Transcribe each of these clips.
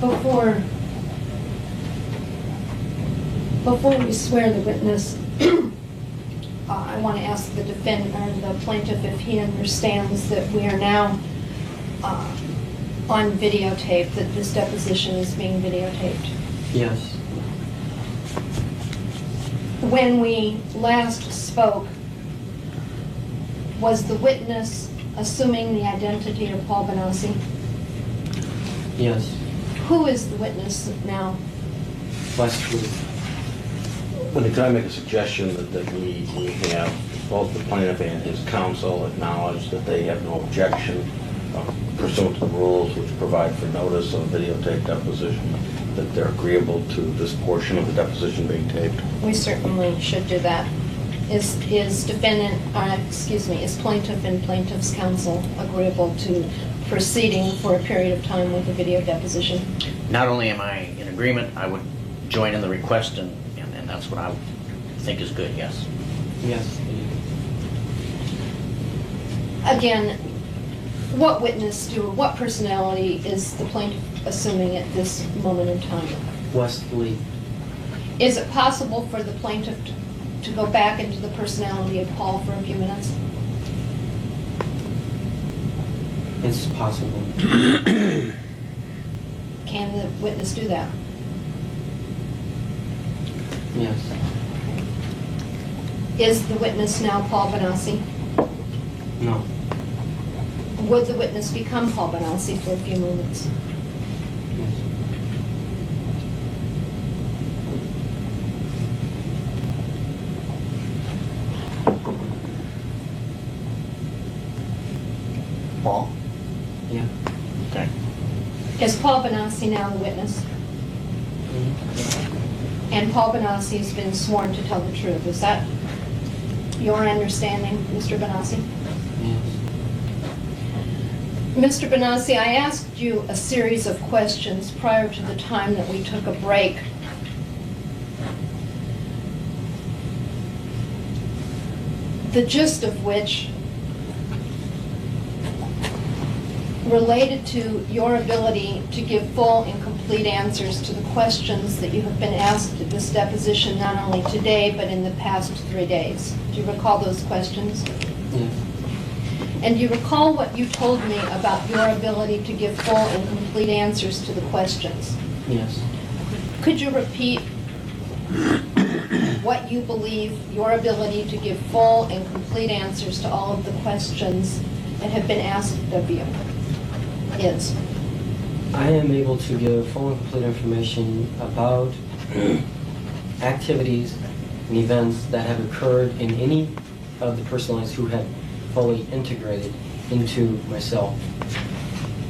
Before we swear the witness, I want to ask the defendant or the plaintiff if he understands that we are now on videotape, that this deposition is being videotaped. Yes. When we last spoke, was the witness assuming the identity of Paul Bonacci? Yes. Who is the witness now? Wesley. Well, can I make a suggestion that we have both the plaintiff and his counsel acknowledge that they have no objection pursuant to the rules which provide for notice of videotape deposition, that they're agreeable to this portion of the deposition being taped? We certainly should do that. Is plaintiff and plaintiff's counsel agreeable to proceeding for a period of time with the video deposition? Not only am I in agreement, I would join in the request, and that's what I think is good, yes. Yes. Again, what personality is the plaintiff assuming at this moment in time? Wesley. Is it possible for the plaintiff to go back into the personality of Paul for a few minutes? It's possible. Can the witness do that? Yes. Is the witness now Paul Bonacci? No. Would the witness become Paul Bonacci for a few moments? Yes. Paul? Yeah. Okay. Is Paul Bonacci now the witness? And Paul Bonacci has been sworn to tell the truth. Is that your understanding, Mr. Bonacci? Yes. Mr. Bonacci, I asked you a series of questions prior to the time that we took a break. The gist of which related to your ability to give full and complete answers to the questions that you have been asked at this deposition, not only today, but in the past 3 days. Do you recall those questions? Yes. And do you recall what you told me about your ability to give full and complete answers to the questions? Yes. Could you repeat what you believe your ability to give full and complete answers to all of the questions that have been asked of you is? I am able to give full and complete information about activities and events that have occurred in any of the personalities who have fully integrated into myself.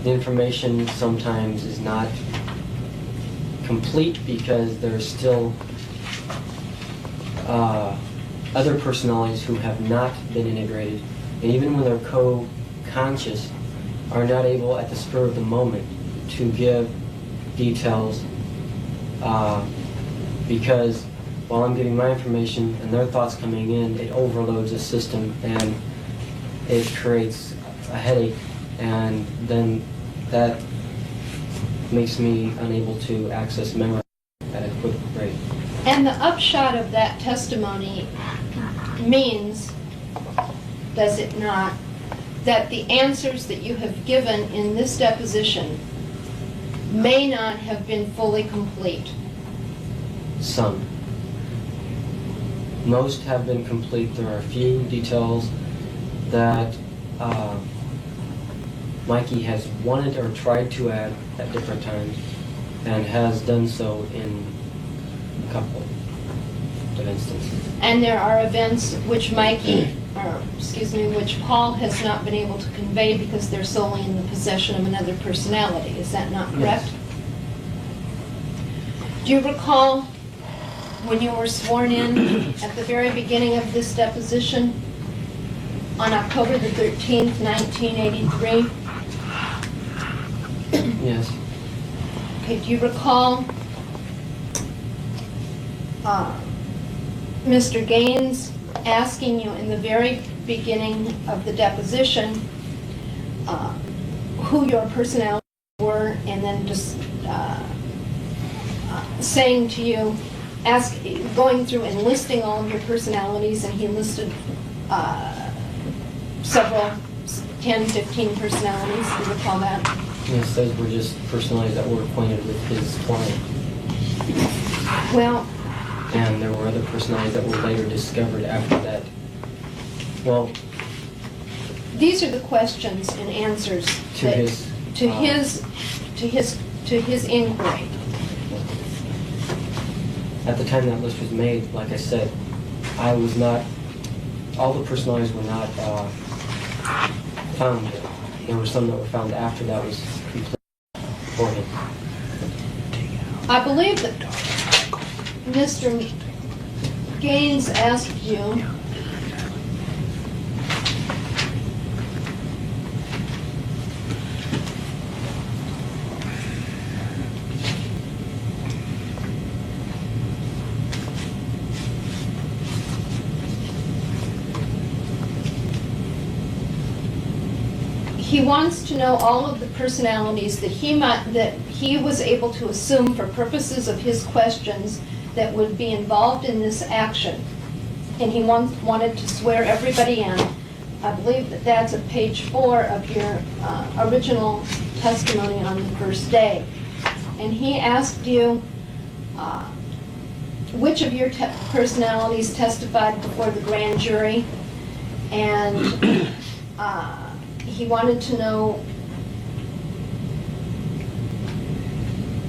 The information sometimes is not complete because there's still other personalities who have not been integrated, and even when they're co-conscious, are not able at the spur of the moment to give details because while I'm giving my information and their thoughts coming in, it overloads the system and it creates a headache, and then that makes me unable to access memory at a quick rate. And the upshot of that testimony means, does it not, that the answers that you have given in this deposition may not have been fully complete? Some. Most have been complete. There are a few details that Mikey has wanted or tried to add at different times and has done so in a couple of instances. And there are events which which Paul has not been able to convey because they're solely in the possession of another personality. Is that not correct? Yes. Do you recall when you were sworn in at the very beginning of this deposition on October the 13th, 1983? Yes. Okay, do you recall Mr. Gaines asking you in the very beginning of the deposition who your personalities were and and then just saying to you, going through and listing all of your personalities, and he listed several, 10, 15 personalities. Do you recall that? Yes, those were just personalities that were acquainted with his client. Well, And there were other personalities that were later discovered after that. Well, these are the questions and answers To that- his, to his inquiry. at the time that list was made, like I said, I was not, all the personalities were not found yet. There were some that were found after that was complete for him. I believe that Mr. Gaines asked you he wants to know all of the personalities that he was able to assume for purposes of his questions that would be involved in this action. And he wanted to swear everybody in. I believe that that's at page 4 of your original testimony on the first day. And he asked you which of your personalities testified before the grand jury, and he wanted to know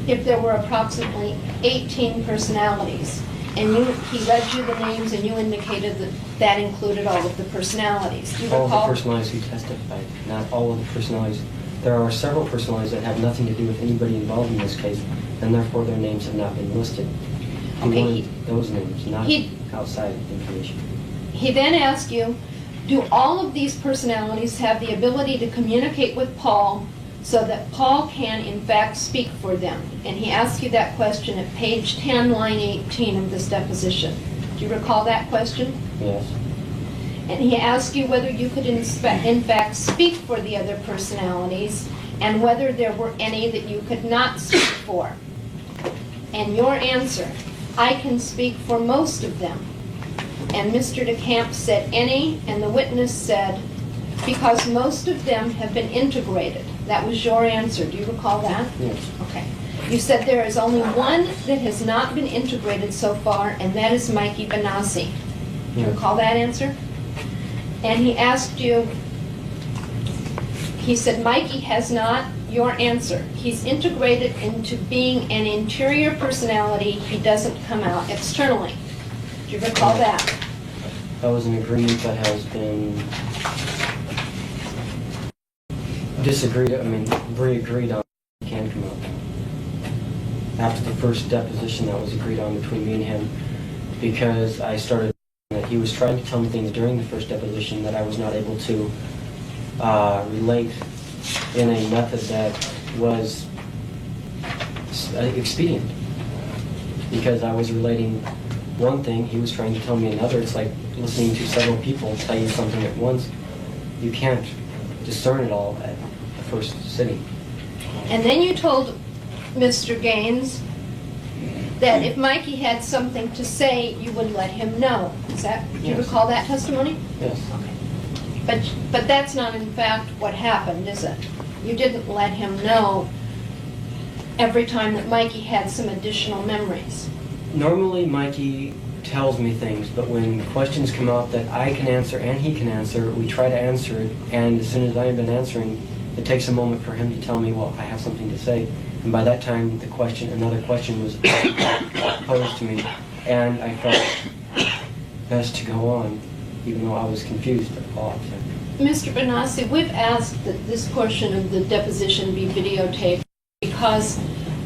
if there were approximately 18 personalities. And he read you the names, and you indicated that that included all of the personalities. Do you All of the recall? personalities who testified, not all of the personalities. There are several personalities that have nothing to do with anybody involved in this case, and therefore their names have not been listed. He Okay, wanted those names, not he- outside information. He then asked you, do all of these personalities have the ability to communicate with Paul so that Paul can in fact speak for them? And he asked you that question at page 10, line 18 of this deposition. Do you recall that question? Yes. And he asked you whether you could in fact speak for the other personalities, and whether there were any that you could not speak for. And your answer, I can speak for most of them. And Mr. DeCamp said any, and the witness said, because most of them have been integrated. That was your answer. Do you recall that? Yes. Okay. You said there is only one that has not been integrated so far, and that is Mikey Bonacci. Do you Yes. recall that answer? And he asked you, he said Mikey has not, your answer. He's integrated into being an interior personality. He doesn't come out externally. Do you recall that? That was an agreement that has been re-agreed on. It can come out. After the first deposition that was agreed on between me and him, because I started that he was trying to tell me things during the first deposition that I was not able to relate in a method that was expedient. Because I was relating one thing, he was trying to tell me another. It's like listening to several people tell you something at once. You can't discern it all at the first sitting. And then you told Mr. Gaines that if Mikey had something to say, you would let him know. Do you Yes. recall that testimony? Yes. Okay. But that's not in fact what happened, is it? You didn't let him know every time that Mikey had some additional memories. Normally, Mikey tells me things, but when questions come out that I can answer and he can answer, we try to answer it, and as soon as I have been answering, it takes a moment for him to tell me, well, I have something to say. And by that time, another question was posed to me, and I felt best to go on, even though I was confused at all. Mr. Bonacci, we've asked that this portion of the deposition be videotaped because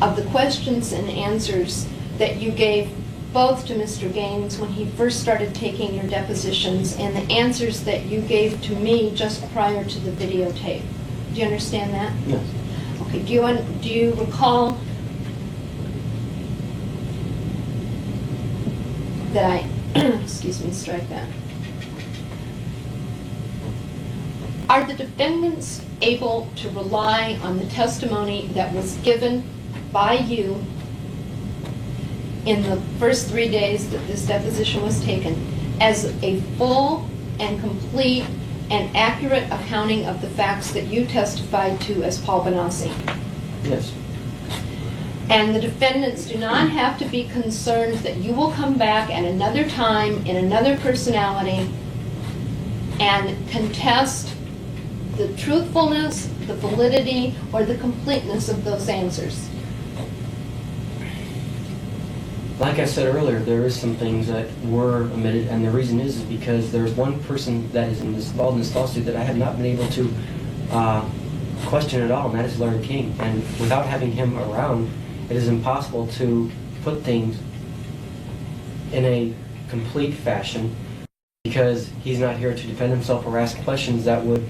of the questions and answers that you gave both to Mr. Gaines when he first started taking your depositions and the answers that you gave to me just prior to the videotape. Do you understand that? Yes. Okay, do you recall that excuse me, strike that. Are the defendants able to rely on the testimony that was given by you in the first 3 days that this deposition was taken as a full and complete and accurate accounting of the facts that you testified to as Paul Bonacci? Yes. And the defendants do not have to be concerned that you will come back at another time in another personality and contest the truthfulness, the validity, or the completeness of those answers. Like I said earlier, there is some things that were omitted, and the reason is because there's one person that is involved in this lawsuit that I have not been able to question at all, and that is Larry King. And without having him around, it is impossible to put things in a complete fashion because he's not here to defend himself or ask questions that would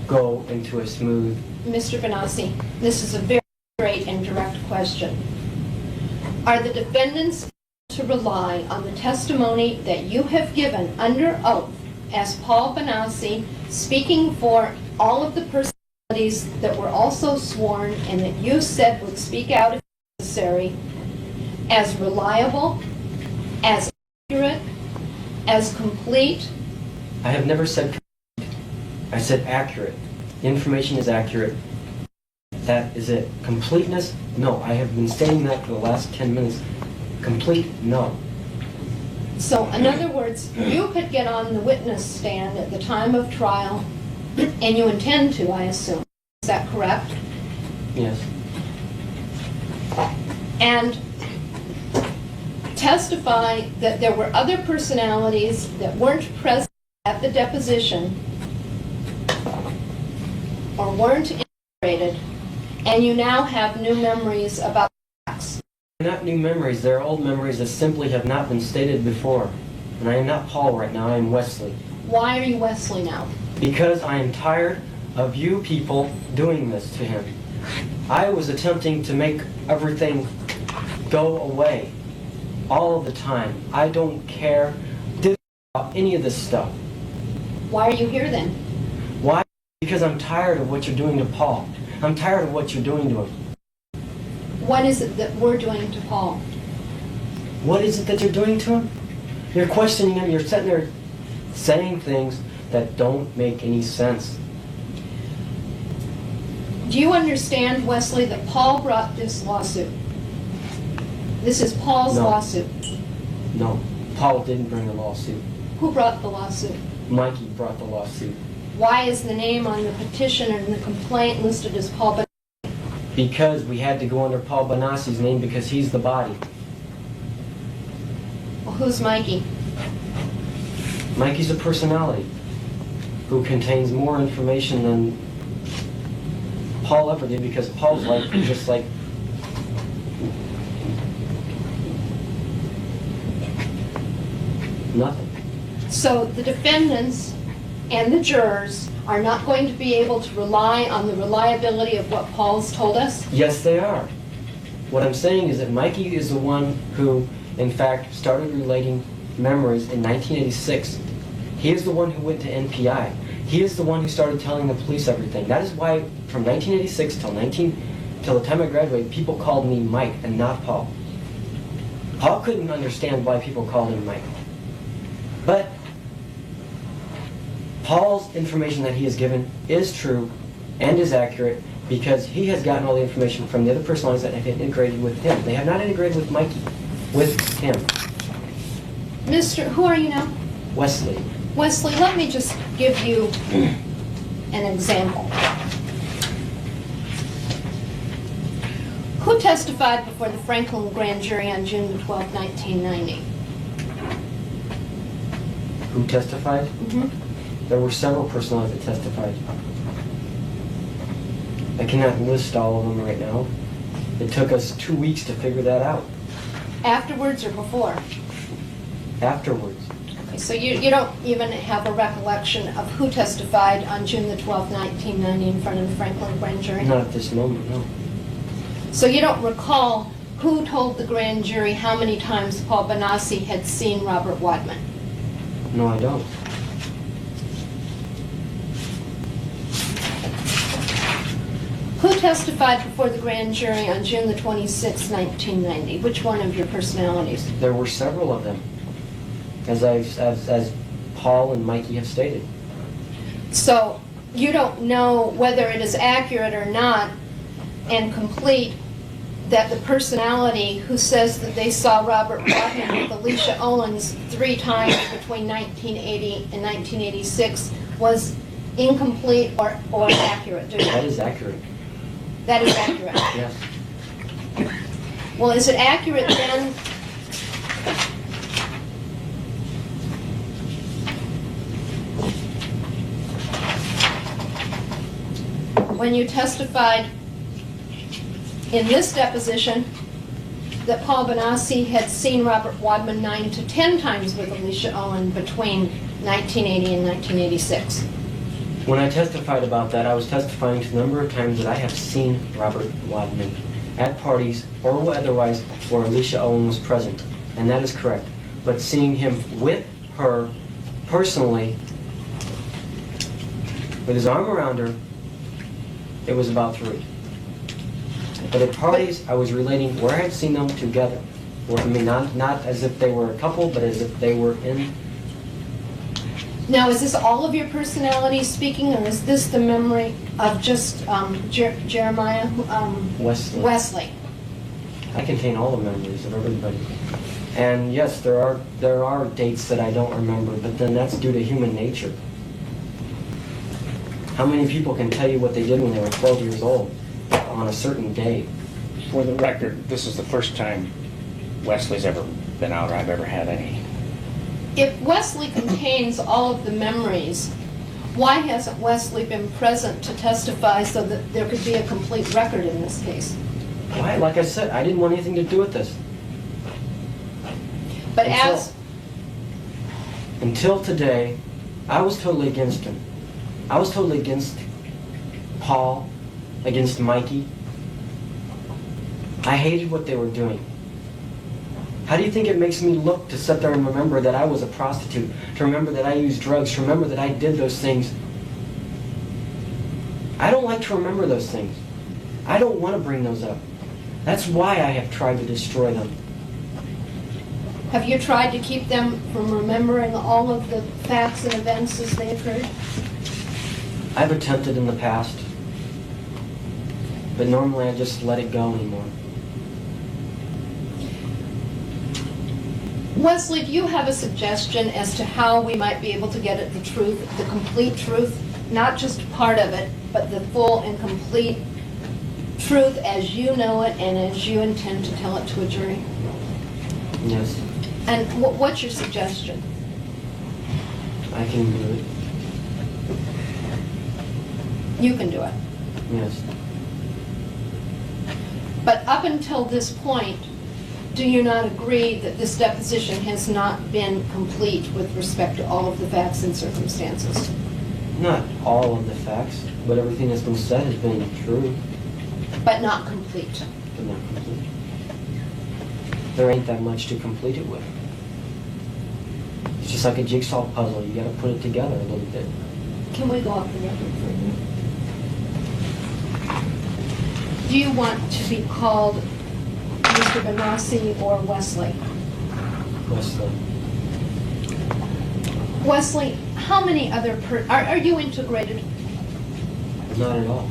go into a smooth... Mr. Bonacci, this is a very straight and direct question. Are the defendants to rely on the testimony that you have given under oath as Paul Bonacci, speaking for all of the personalities that were also sworn and that you said would speak out if necessary, as reliable, as accurate, as complete? I have never said complete. I said accurate. Information is accurate. That is it. Completeness? No. I have been saying that for the last 10 minutes. Complete? No. So, in other words, you could get on the witness stand at the time of trial, and you intend to, I assume. Is that correct? Yes. And testify that there were other personalities that weren't present at the deposition or weren't integrated, and you now have new memories about facts. They're not new memories. They're old memories that simply have not been stated before. And I am not Paul right now. I am Wesley. Why are you Wesley now? Because I am tired of you people doing this to him. I was attempting to make everything go away all of the time. I don't care about any of this stuff. Why are you here then? Why? Because I'm tired of what you're doing to Paul. I'm tired of what you're doing to him. What is it that we're doing to Paul? What is it that you're doing to him? You're questioning him. You're sitting there saying things that don't make any sense. Do you understand, Wesley, that Paul brought this lawsuit? This is Paul's No. lawsuit. No, Paul didn't bring the lawsuit. Who brought the lawsuit? Mikey brought the lawsuit. Why is the name on the petition and the complaint listed as Paul Bonacci? Because we had to go under Paul Bonacci's name because he's the body. Well, who's Mikey? Mikey's a personality who contains more information than Paul ever did because Paul's life was just like nothing. So the defendants and the jurors are not going to be able to rely on the reliability of what Paul's told us? Yes, they are. What I'm saying is that Mikey is the one who, in fact, started relating memories in 1986. He is the one who went to NPI. He is the one who started telling the police everything. That is why, from 1986 till the time I graduated, people called me Mike and not Paul. Paul couldn't understand why people called him Mike. But Paul's information that he has given is true and is accurate because he has gotten all the information from the other personalities that have integrated with him. They have not integrated with Mikey, with him. Who are you now? Wesley. Wesley, let me just give you an example. Who testified before the Franklin grand jury on June 12, 1990? Who testified? There were several personalities that testified. I cannot list all of them right now. It took us 2 weeks to figure that out. Afterwards or before? Afterwards. Okay, so you don't even have a recollection of who testified on June the 12th, 1990 in front of the Franklin grand jury? Not at this moment, no. So you don't recall who told the grand jury how many times Paul Bonacci had seen Robert Wadman? No, I don't. Who testified before the grand jury on June the 26th, 1990? Which one of your personalities? There were several of them, as Paul and Mikey have stated. So you don't know whether it is accurate or not and complete that the personality who says that they saw Robert Wadman with Alicia Owens 3 times between 1980 and 1986 was incomplete or accurate, do you? That is accurate. That is accurate. Yes. Well, is it accurate then? When you testified in this deposition that Paul Bonacci had seen Robert Wadman 9 to 10 times with Alicia Owen between 1980 and 1986. When I testified about that, I was testifying to the number of times that I have seen Robert Wadman at parties or otherwise where Alicia Owen was present, and that is correct. But seeing him with her personally, with his arm around her, it was about 3. But at parties, I was relating where I had seen them together. Well, I mean, not as if they were a couple, but as if they were in. Now, is this all of your personalities speaking, or is this the memory of just Jeremiah Wesley? I contain all the memories of everybody. And yes, there are dates that I don't remember, but then that's due to human nature. How many people can tell you what they did when they were 12 years old on a certain day? For the record, this is the first time Wesley's ever been out, or I've ever had any. If Wesley contains all of the memories, why hasn't Wesley been present to testify so that there could be a complete record in this case? Why? Like I said, I didn't want anything to do with this. But Until today, I was totally against him. I was totally against Paul, against Mikey. I hated what they were doing. How do you think it makes me look to sit there and remember that I was a prostitute, to remember that I used drugs, to remember that I did those things? I don't like to remember those things. I don't want to bring those up. That's why I have tried to destroy them. have you tried to keep them from remembering all of the facts and events as they occurred? I've attempted in the past, but normally I just let it go anymore. Wesley, do you have a suggestion as to how we might be able to get at the truth, the complete truth, not just part of it, but the full and complete truth as you know it and as you intend to tell it to a jury? Yes, And what's your suggestion? I can do it. You can do it. Yes. But up until this point, do you not agree that this deposition has not been complete with respect to all of the facts and circumstances? Not all of the facts, but everything that's been said has been true, But not complete. but not complete. There ain't that much to complete it with. It's just like a jigsaw puzzle. You gotta put it together a little bit. Can we go off the record for a minute? Do you want to be called Mr. Bonacci or Wesley? Wesley. Wesley, how many other are you integrated? Not at all.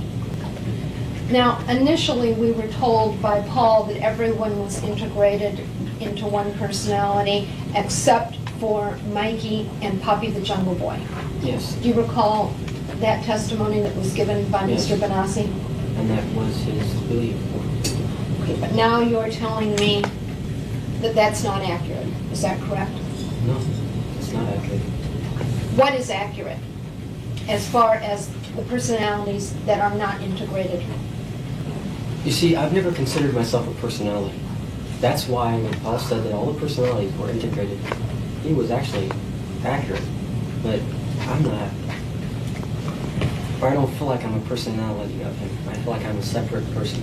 Now, initially, we were told by Paul that everyone was integrated into one personality except for Mikey and Puppy the Jungle Boy. Yes. Do you recall that testimony that was given by Yes. Mr. Bonacci? And that was his belief. Okay, but now you're telling me that that's not accurate. Is that correct? No, it's not accurate. What is accurate as far as the personalities that are not integrated? You see, I've never considered myself a personality. That's why when Paul said that all the personalities were integrated, he was actually accurate. But I'm not. Or I don't feel like I'm a personality of him. I feel like I'm a separate person.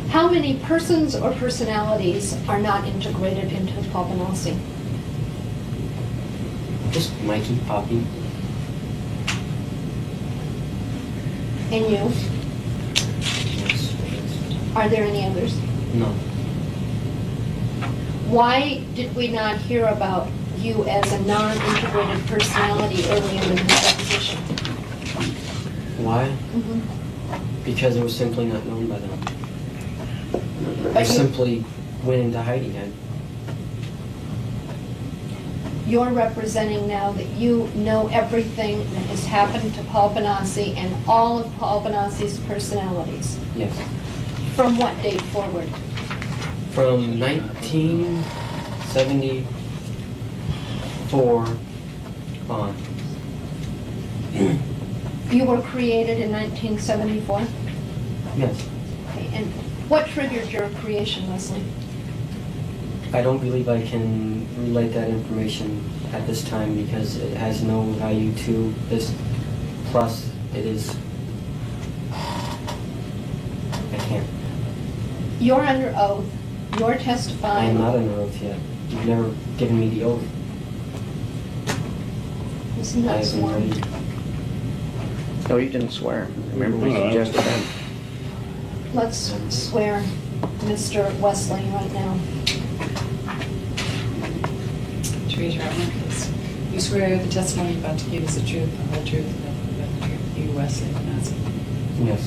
How many persons or personalities are not integrated into Paul Bonacci? Just Mikey, Poppy. And you? Are there any others? No. Why did we not hear about you as a non-integrated personality earlier in this deposition? Why? Mhm. Because it was simply not known by them. I But you- simply went into hiding. You're representing now that you know everything that has happened to Paul Bonacci and all of Paul Bonaci's personalities. Yes. From what date forward? From 1974 on. You were created in 1974? Yes. Okay, and what triggered your creation, Leslie? I don't believe I can relate that information at this time because it has no value to this. Plus, it is... I can't. You're under oath. You're I testifying. am not under oath yet. You've never given me the oath. Isn't I that have been sworn? ready. No, you didn't swear. Remember we suggested that? Let's swear Mr. Wesley right now. To raise your right hand, please. You swear the testimony you're about to give is the truth, the whole truth, and nothing but the truth. You, Wesley Bonacci. Yes.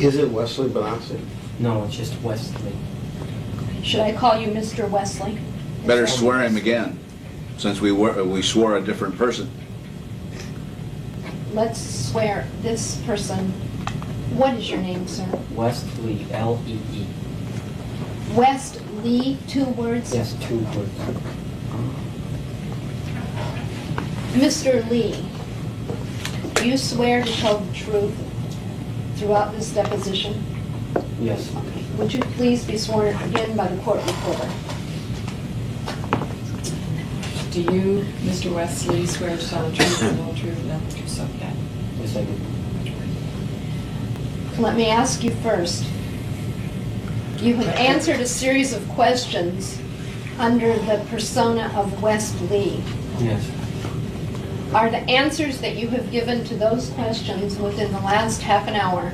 Is it Wesley Bonacci? No, it's just Wesley. Should I call you Mr. Wesley? Better Mr. swear him again, since we swore a different person. Let's swear this person. What is your name, sir? Wesley, L-E-E. West Lee, 2 words? Yes, 2 words. Mr. Lee, do you swear to tell the truth throughout this deposition? Yes. Okay. Would you please be sworn again by the court reporter? Do you, Mr. Wesley, swear to tell the truth, the whole truth, and nothing but yourself? Okay. Yes, I do. Let me ask you first. You have answered a series of questions under the persona of West Lee. Yes. Are the answers that you have given to those questions within the last half an hour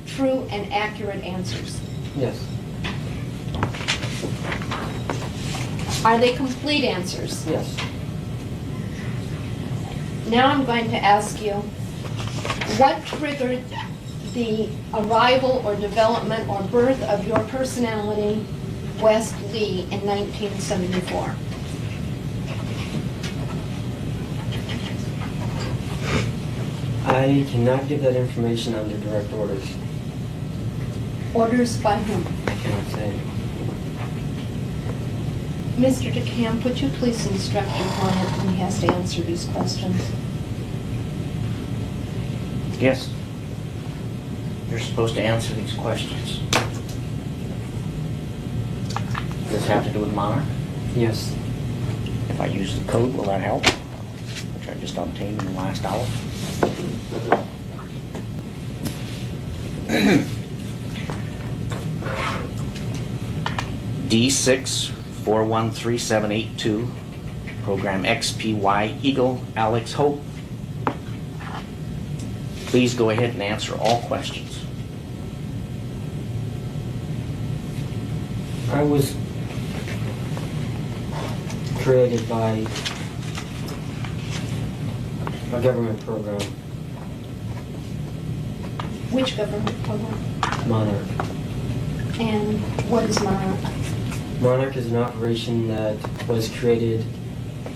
true and accurate answers? Yes. Are they complete answers? Yes. Now I'm going to ask you, what triggered the arrival or development or birth of your personality, West Lee, in 1974? I cannot give that information under direct orders. Orders by whom? I cannot say. Mr. DeCamp, would you please instruct your client when he has to answer these questions? Yes. You're supposed to answer these questions. Does this have to do with Monarch? Yes. If I use the code, will that help? Which I just obtained in the last hour. D6413782, program XPY Eagle Alex Hope. Please go ahead and answer all questions. I was created by a government program, Which government program? Monarch. And what is Monarch? Monarch is an operation that was created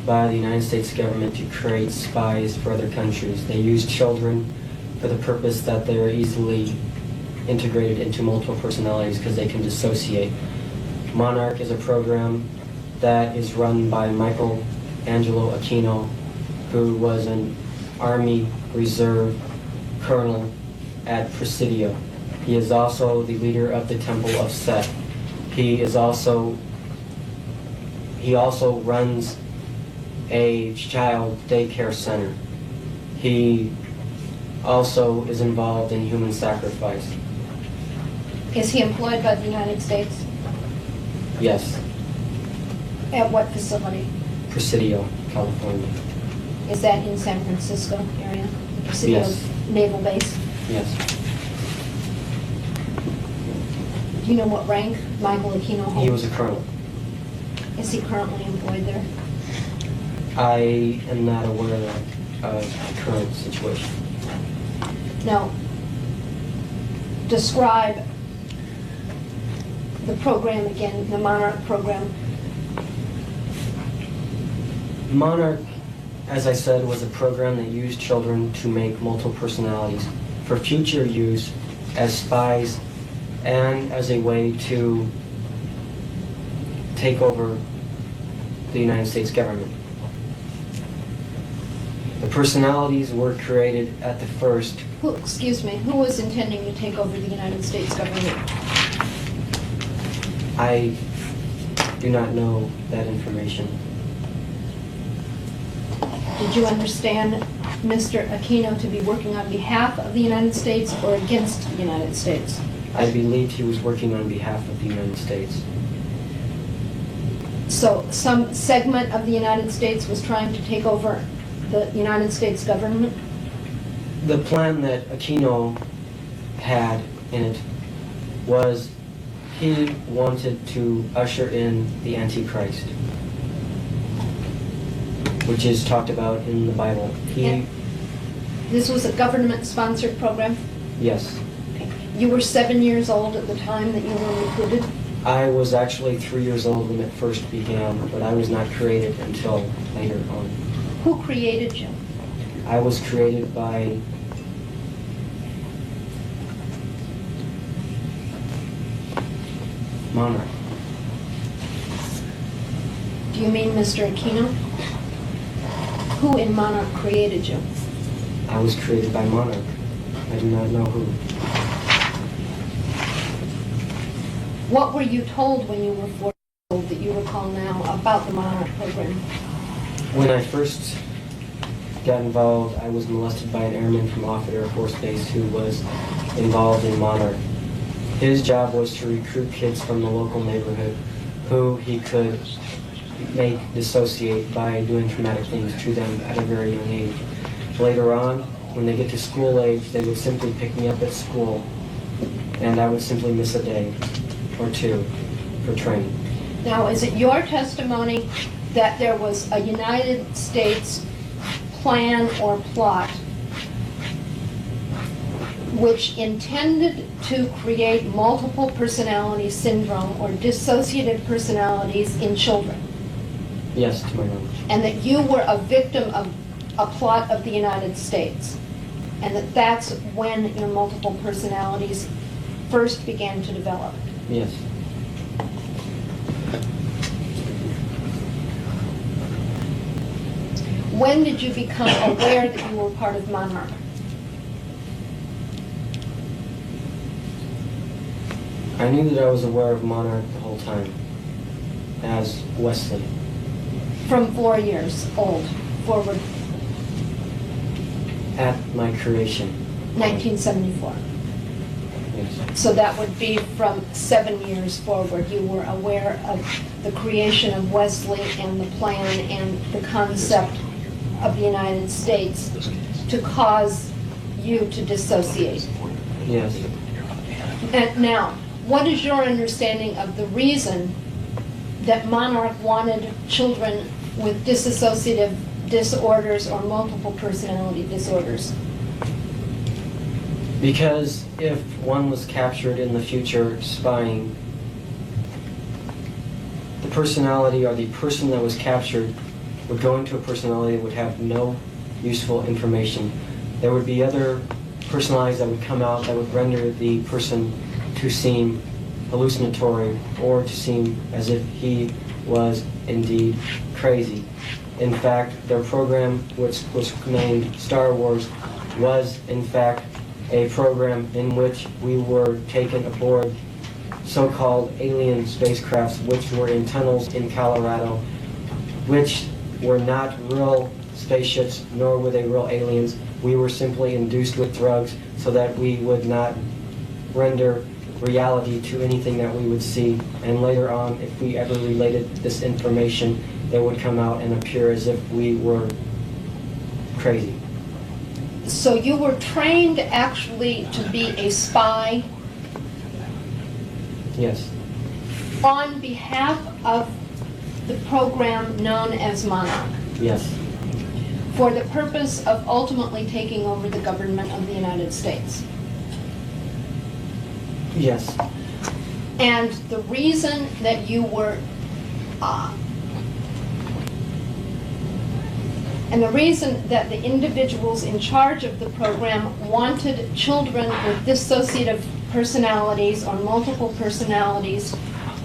by the United States government to create spies for other countries. They use children for the purpose that they are easily integrated into multiple personalities because they can dissociate. Monarch is a program that is run by Michael Angelo Aquino, who was an Army Reserve colonel at Presidio. He is also the leader of the Temple of Set. He also runs a child daycare center. He also is involved in human sacrifice. Is he employed by the United States? Yes, At what facility? Presidio, California. Is that in San Francisco area? Presidio Yes. Naval Base? Yes. Do you know what rank Michael Aquino holds? He was a colonel. Is he currently employed there? I am not aware of the current situation. Now, describe the program again, the Monarch program. Monarch, as I said, was a program that used children to make multiple personalities for future use as spies and as a way to take over the United States government. The personalities were created at the first. Excuse me, who was intending to take over the United States government? I do not know that information. Did you understand Mr. Aquino to be working on behalf of the United States or against the United States? I believed he was working on behalf of the United States. So some segment of the United States was trying to take over the United States government? The plan that Aquino had in it was he wanted to usher in the Antichrist, which is talked about in the Bible. This was a government-sponsored program? Yes. Okay. You were 7 years old at the time that you were recruited? I was actually 3 years old when it first began, but I was not created until later on. Who created you? I was created by Monarch. Do you mean Mr. Aquino? Who in Monarch created you? I was created by Monarch. I do not know who. What were you told when you were 4 years old that you recall now about the Monarch program? When I first got involved, I was molested by an airman from Offutt Air Force Base who was involved in Monarch. His job was to recruit kids from the local neighborhood who he could make dissociate by doing traumatic things to them at a very young age. Later on, when they get to school age, they would simply pick me up at school, and I would simply miss a day or two for training. Now, is it your testimony that there was a United States plan or plot which intended to create multiple personality syndrome or dissociative personalities in children? Yes, to my knowledge. And that you were a victim of a plot of the United States? And that that's when your multiple personalities first began to develop? Yes. When did you become aware that you were part of Monarch? I knew that I was aware of Monarch the whole time, as Wesley. From 4 years old forward, At my creation. 1974. Yes. So that would be from 7 years forward. You were aware of the creation of Wesley and the plan and the concept of the United States to cause you to dissociate. Yes. And now, what is your understanding of the reason that Monarch wanted children with dissociative disorders or multiple personality disorders? Because if one was captured in the future spying, the personality or the person that was captured would go into a personality that would have no useful information. There would be other personalities that would come out that would render the person to seem hallucinatory or to seem as if he was indeed crazy. In fact, their program, which was named Star Wars, was in fact a program in which we were taken aboard so-called alien spacecrafts which were in tunnels in Colorado, which were not real spaceships, nor were they real aliens. We were simply induced with drugs so that we would not render reality to anything that we would see. And later on, if we ever related this information, they would come out and appear as if we were crazy. So you were trained actually to be a spy? Yes. On behalf of the program known as Monarch, Yes. for the purpose of ultimately taking over the government of the United States. Yes. And the reason that you were, and the reason that the individuals in charge of the program wanted children with dissociative personalities or multiple personalities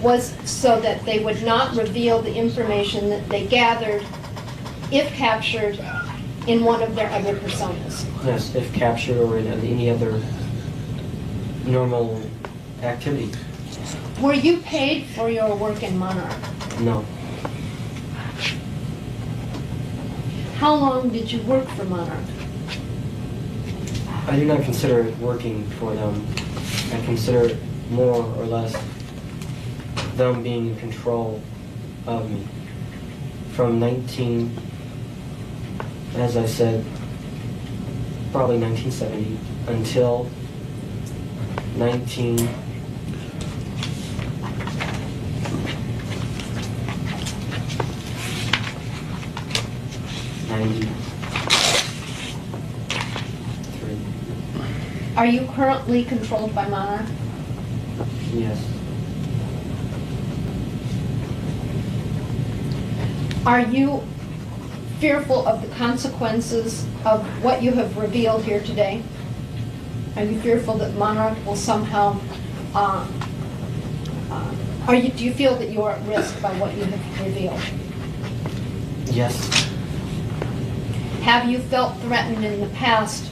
was so that they would not reveal the information that they gathered, if captured, in one of their other personas. Yes, if captured or in any other normal activity. Were you paid for your work in Monarch? No. How long did you work for Monarch? I do not consider it working for them. I consider it more or less them being in control of me. From 19, as I said, probably 1970 until 1990. Are you currently controlled by Monarch? Yes. Are you fearful of the consequences of what you have revealed here today? Are you fearful that Monarch will somehow, do you feel that you are at risk by what you have revealed? Yes. Have you felt threatened in the past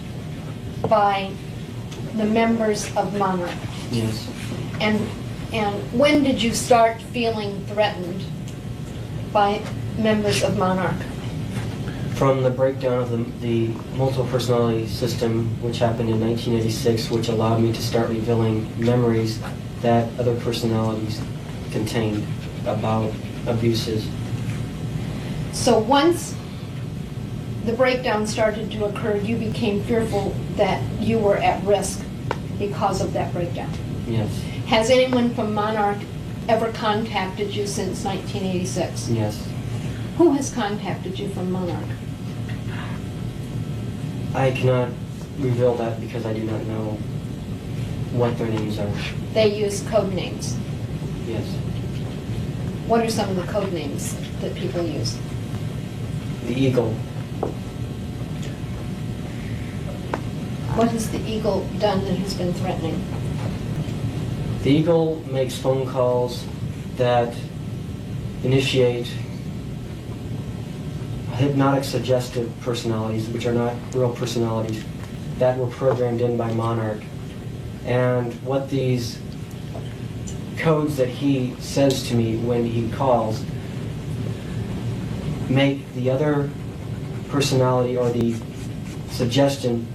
by the members of Monarch? Yes. And when did you start feeling threatened by members of Monarch? From the breakdown of the multiple personality system, which happened in 1986, which allowed me to start revealing memories that other personalities contained about abuses. So once the breakdown started to occur, you became fearful that you were at risk because of that breakdown. Yes. Has anyone from Monarch ever contacted you since 1986? Yes. Who has contacted you from Monarch? I cannot reveal that because I do not know what their names are. They use code names. Yes. What are some of the code names that people use? The Eagle. What has the Eagle done that has been threatening? The Eagle makes phone calls that initiate hypnotic suggestive personalities, which are not real personalities, that were programmed in by Monarch. And what these codes that he says to me when he calls make the other personality or the suggestion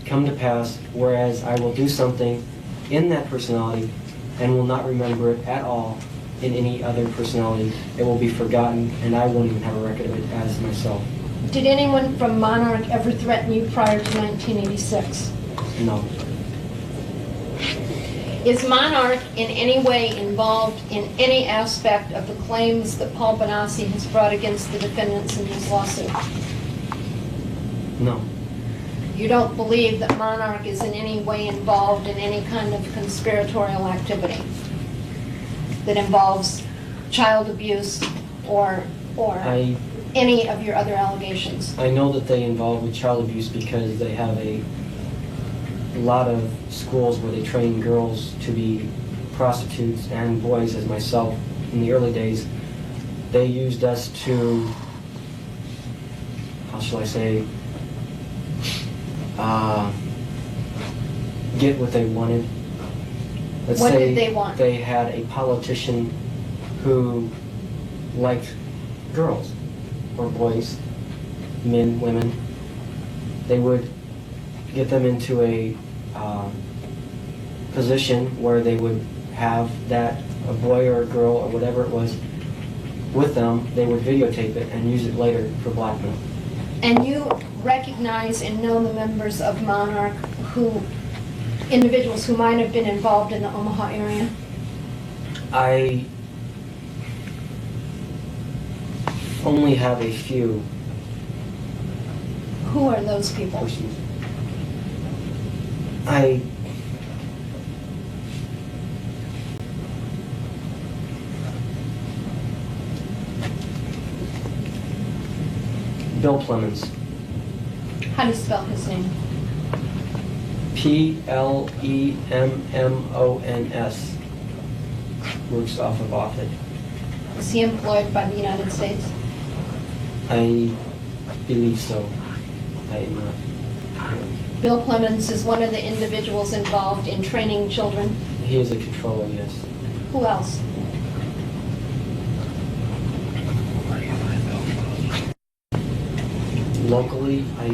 come to pass, whereas I will do something in that personality and will not remember it at all in any other personality. It will be forgotten, and I won't even have a record of it as myself. Did anyone from Monarch ever threaten you prior to 1986? No. Is Monarch in any way involved in any aspect of the claims that Paul Bonacci has brought against the defendants in this lawsuit? No. You don't believe that Monarch is in any way involved in any kind of conspiratorial activity that involves child abuse or any of your other allegations? I know that they involve with child abuse because they have a lot of schools where they train girls to be prostitutes and boys as myself. In the early days, they used us to, how shall I say, get what they wanted. Let's What say did they want? They had a politician who liked girls or boys, men, women. They would get them into a position where they would have that, a boy or a girl or whatever it was, with them. They would videotape it and use it later for blackmail. And you recognize and know the members of Monarch individuals who might have been involved in the Omaha area? I only have a few Who are those people? persons. Bill Plemons. How do you spell his name? Plemons. Works off of Offutt. Is he employed by the United States? I believe so. I am not. Bill Plemons is one of the individuals involved in training children. He is a controller, yes. Who else? Locally, I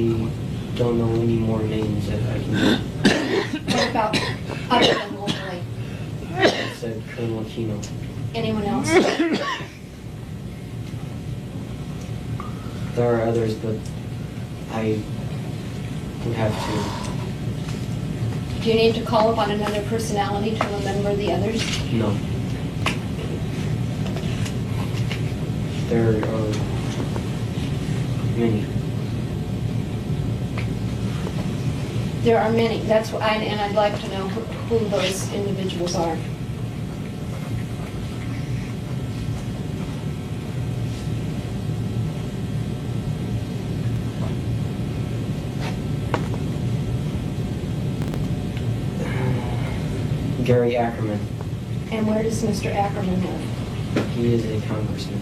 don't know any more names that I can get. What about other than locally? I said Colonel Aquino. Anyone else? There are others, but I would have to. Do you need to call upon another personality to remember the others? No. There are many. There are many. That's why, and I'd like to know who those individuals are. Gary Ackerman. And where does Mr. Ackerman live? He is a congressman.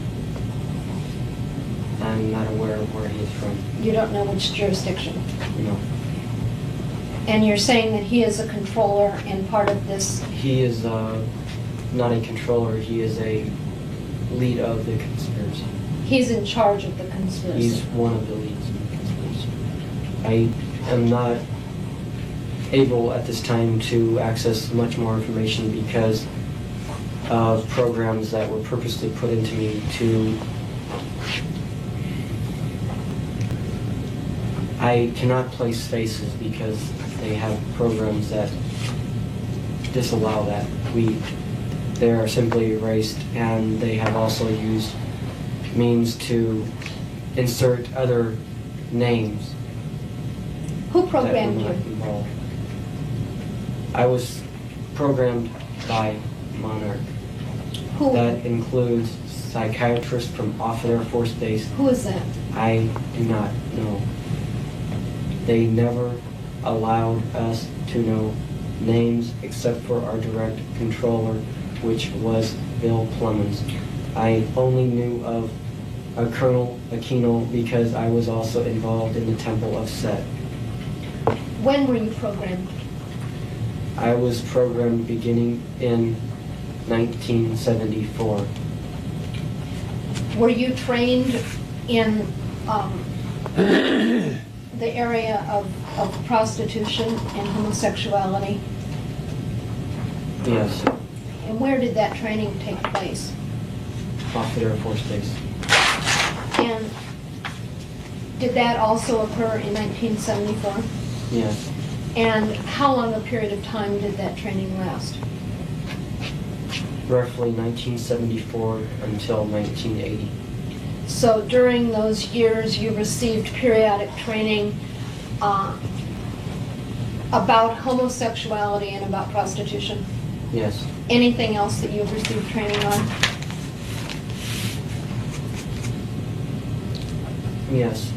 I'm not aware of where he is from. You don't know which jurisdiction. No. And you're saying that he is a controller and part of this. He is not a controller. He is a lead of the conspiracy. He's in charge of the conspiracy. He's one of the leads in the conspiracy. I am not able at this time to access much more information because of programs that were purposely put into me to... I cannot place faces because they have programs that disallow that. They are simply erased, and they have also used means to insert other names Who that programmed were not you? involved. I was programmed by Monarch. Who? That includes psychiatrists from Offutt Air Force Base. Who is that? I do not know. They never allowed us to know names except for our direct controller, which was Bill Plemons. I only knew of a Colonel Aquino because I was also involved in the Temple of Set. When were you programmed? I was programmed beginning in 1974. Were you trained in the area of prostitution and homosexuality? Yes, And where did that training take place? Offutt Air Force Base. And did that also occur in 1974? Yes, And how long a period of time did that training last? roughly 1974 until 1980. So during those years, you received periodic training about homosexuality and about prostitution? Yes. Anything else that you've received training on? Yes.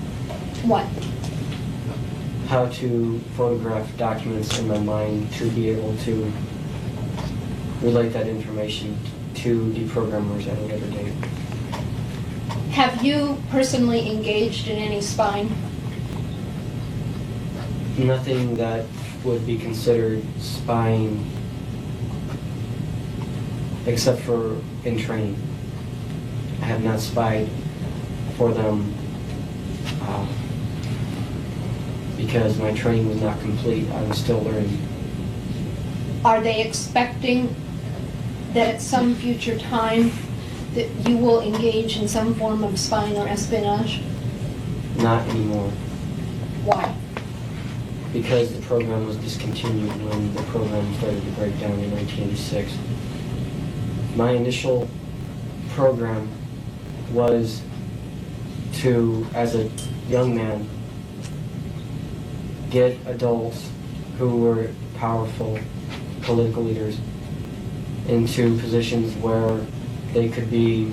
What? How to photograph documents in my mind to be able to relate that information to deprogrammers at a later date. Have you personally engaged in any spying? Nothing that would be considered spying except for in training. I have not spied for them because my training was not complete. I was still learning. Are they expecting that at some future time that you will engage in some form of spying or espionage? Not anymore. Why? Because the program was discontinued when the program started to break down in 1986. My initial program was to, as a young man, get adults who were powerful political leaders into positions where they could be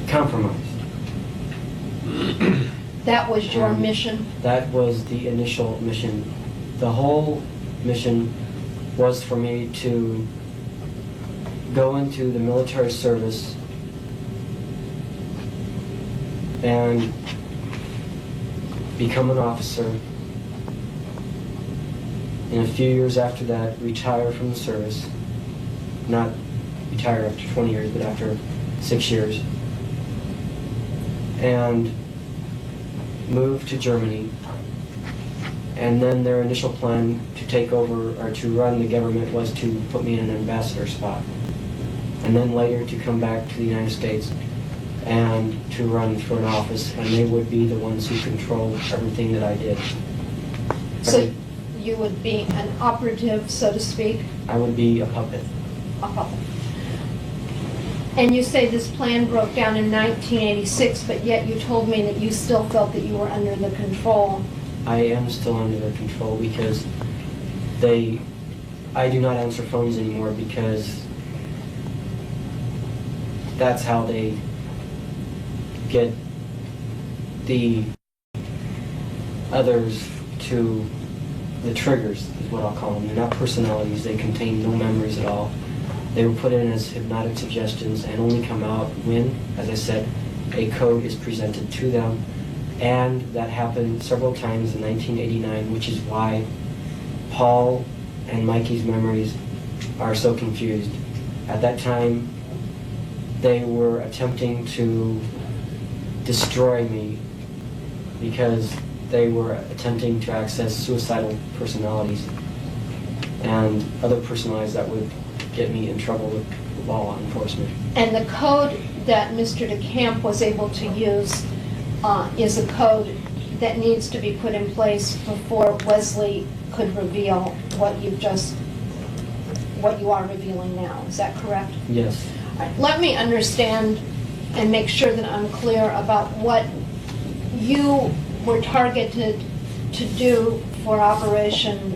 compromised. That was your mission? That was the initial mission. The whole mission was for me to go into the military service and become an officer. And a few years after that, retire from the service. Not retire after 20 years, but after 6 years. And move to Germany. And then their initial plan to take over or to run the government was to put me in an ambassador spot. And then later to come back to the United States and to run for an office, and they would be the ones who controlled everything that I did. So you would be an operative, so to speak? I would be a puppet. A puppet. And you say this plan broke down in 1986, but yet you told me that you still felt that you were under the control. I am still under their control because I do not answer phones anymore because that's how they get the others to the triggers, is what I'll call them. They're not personalities. They contain no memories at all. They were put in as hypnotic suggestions and only come out when, as I said, a code is presented to them. And that happened several times in 1989, which is why Paul and Mikey's memories are so confused. At that time, they were attempting to destroy me because they were attempting to access suicidal personalities and other personalities that would get me in trouble with law enforcement. And the code that Mr. DeCamp was able to use is a code that needs to be put in place before Wesley could reveal what you are revealing now. Is that correct? Yes. All right, let me understand and make sure that I'm clear about what you were targeted to do for Operation,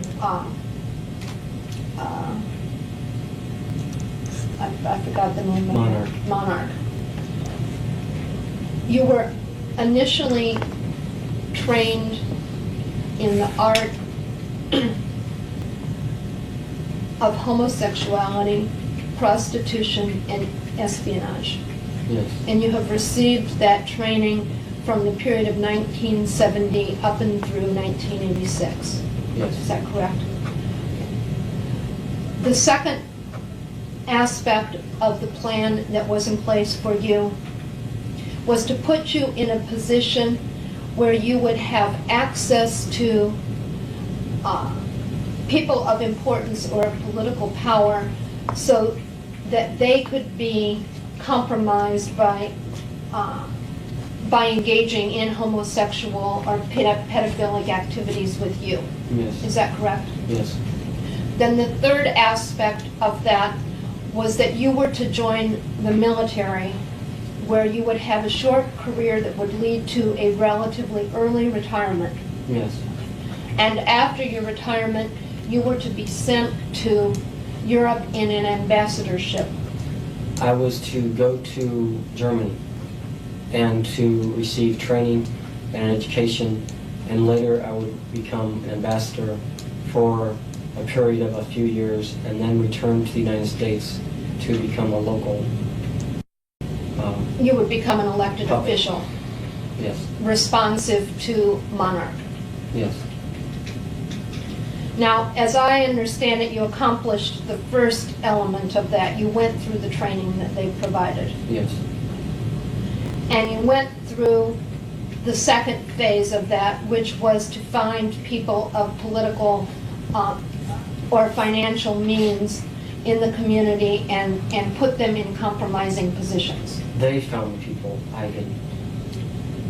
I forgot the name of it. Monarch. Monarch. You were initially trained in the art of homosexuality, prostitution, and espionage. Yes. And you have received that training from the period of 1970 up and through 1986. Yes. Is that correct? The second aspect of the plan that was in place for you was to put you in a position where you would have access to people of importance or political power so that they could be compromised by engaging in homosexual or pedophilic activities with you. Yes. Is that correct? Yes. Then the third aspect of that was that you were to join the military, where you would have a short career that would lead to a relatively early retirement. Yes. And after your retirement, you were to be sent to Europe in an ambassadorship. I was to go to Germany and to receive training and education, and later I would become an ambassador for a period of a few years and then return to the United States to become a local You would become an elected puppet. official, Yes. responsive to Monarch. Yes. Now, as I understand it, you accomplished the first element of that. You went through the training that they provided. Yes. And you went through the second phase of that, which was to find people of political or financial means in the community and put them in compromising positions. They found people. I didn't.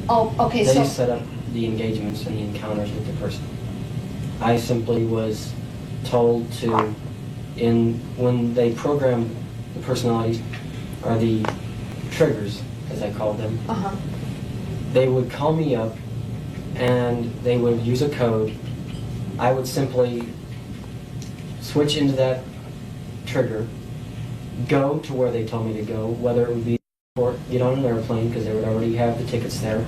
Oh, okay, They so, set up the engagements and the encounters with the person. I simply was told to, when they program the personalities, or the triggers, as I called them, Uh-huh. they would call me up and they would use a code. I would simply switch into that trigger, go to where they told me to go, whether it would be or get on an airplane, because they would already have the tickets there.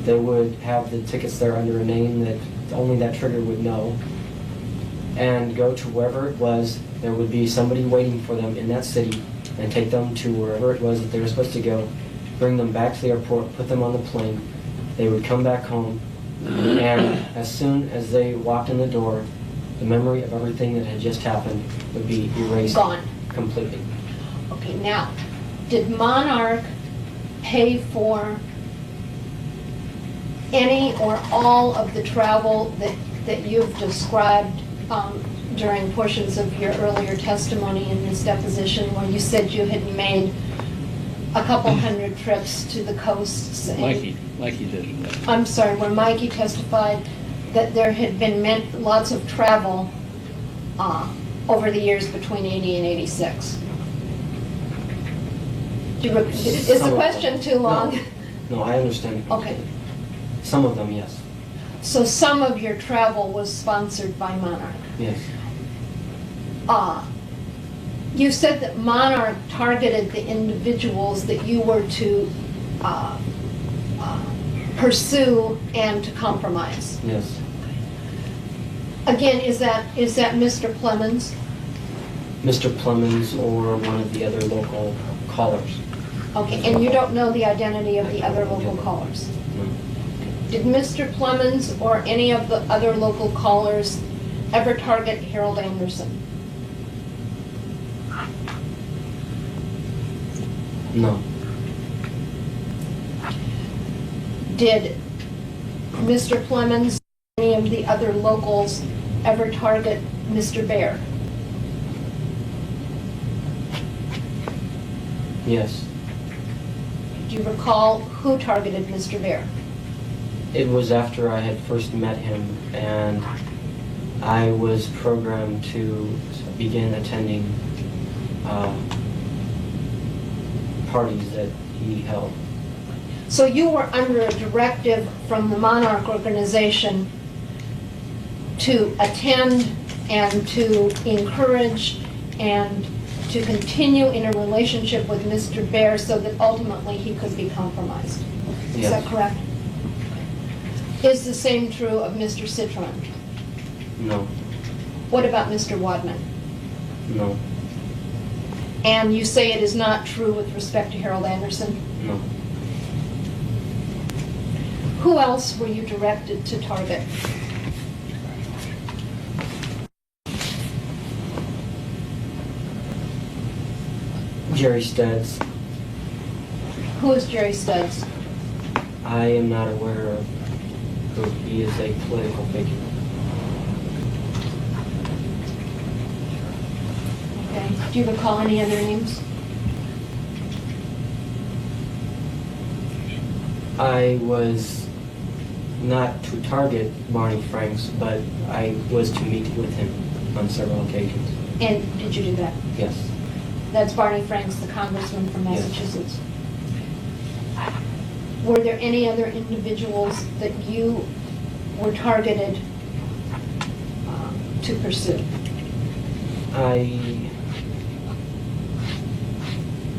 They would have the tickets there under a name that only that trigger would know, and go to wherever it was. There would be somebody waiting for them in that city and take them to wherever it was that they were supposed to go, bring them back to the airport, put them on the plane. They would come back home, and as soon as they walked in the door, the memory of everything that had just happened would be erased. Gone. Completely. Okay, now, did Monarch pay for any or all of the travel that you've described during portions of your earlier testimony in this deposition, where you said you had made a couple hundred trips to the coasts? Mikey did. I'm sorry, where Mikey testified that there had been lots of travel over the years between 80 and 86. Is the question too long? No, I understand. Okay. Some of them, yes. So some of your travel was sponsored by Monarch. Yes. You said that Monarch targeted the individuals that you were to pursue and to compromise. Yes. Again, is that Mr. Plemons? Mr. Plemons or one of the other local callers. Okay, and you don't know the identity of the other local callers? No. Did Mr. Plemons or any of the other local callers ever target Harold Anderson? No. Did Mr. Plemons, any of the other locals, ever target Mr. Bear? Yes. Do you recall who targeted Mr. Bear? It was after I had first met him, and I was programmed to begin attending parties that he held. So you were under a directive from the Monarch organization to attend and to encourage and to continue in a relationship with Mr. Bear so that ultimately he could be compromised. Is Yes. that correct? Is the same true of Mr. Citron? No. What about Mr. Wadman? No. And you say it is not true with respect to Harold Anderson? No. Who else were you directed to target? Jerry Studs. Who is Jerry Studs? I am not aware of who he is, a political figure. Okay. Do you recall any other names? I was not to target Barney Franks, but I was to meet with him on several occasions. And did you do that? Yes. That's Barney Franks, the congressman from Yes. Massachusetts. Were there any other individuals that you were targeted to pursue? I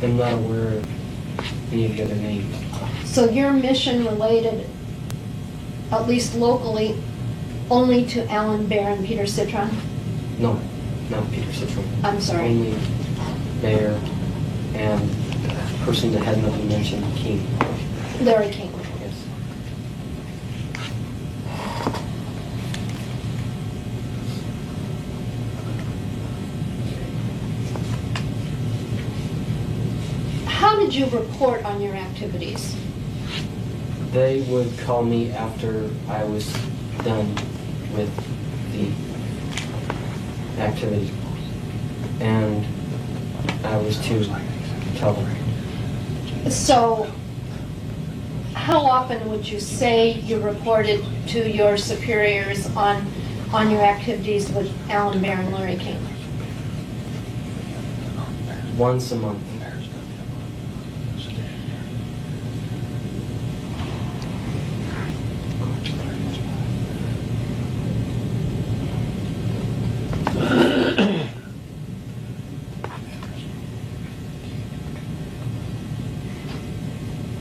am not aware of any of the other names. So your mission related, at least locally, only to Alan Bear and Peter Citron? No, not Peter Citron. I'm sorry. Only Bear and person that had nothing mentioned, King. Larry King. Yes. How did you report on your activities? They would call me after I was done with the activity, and I was to tell them. So, how often would you say you reported to your superiors on your activities with Alan Bear and Larry King? Once a month.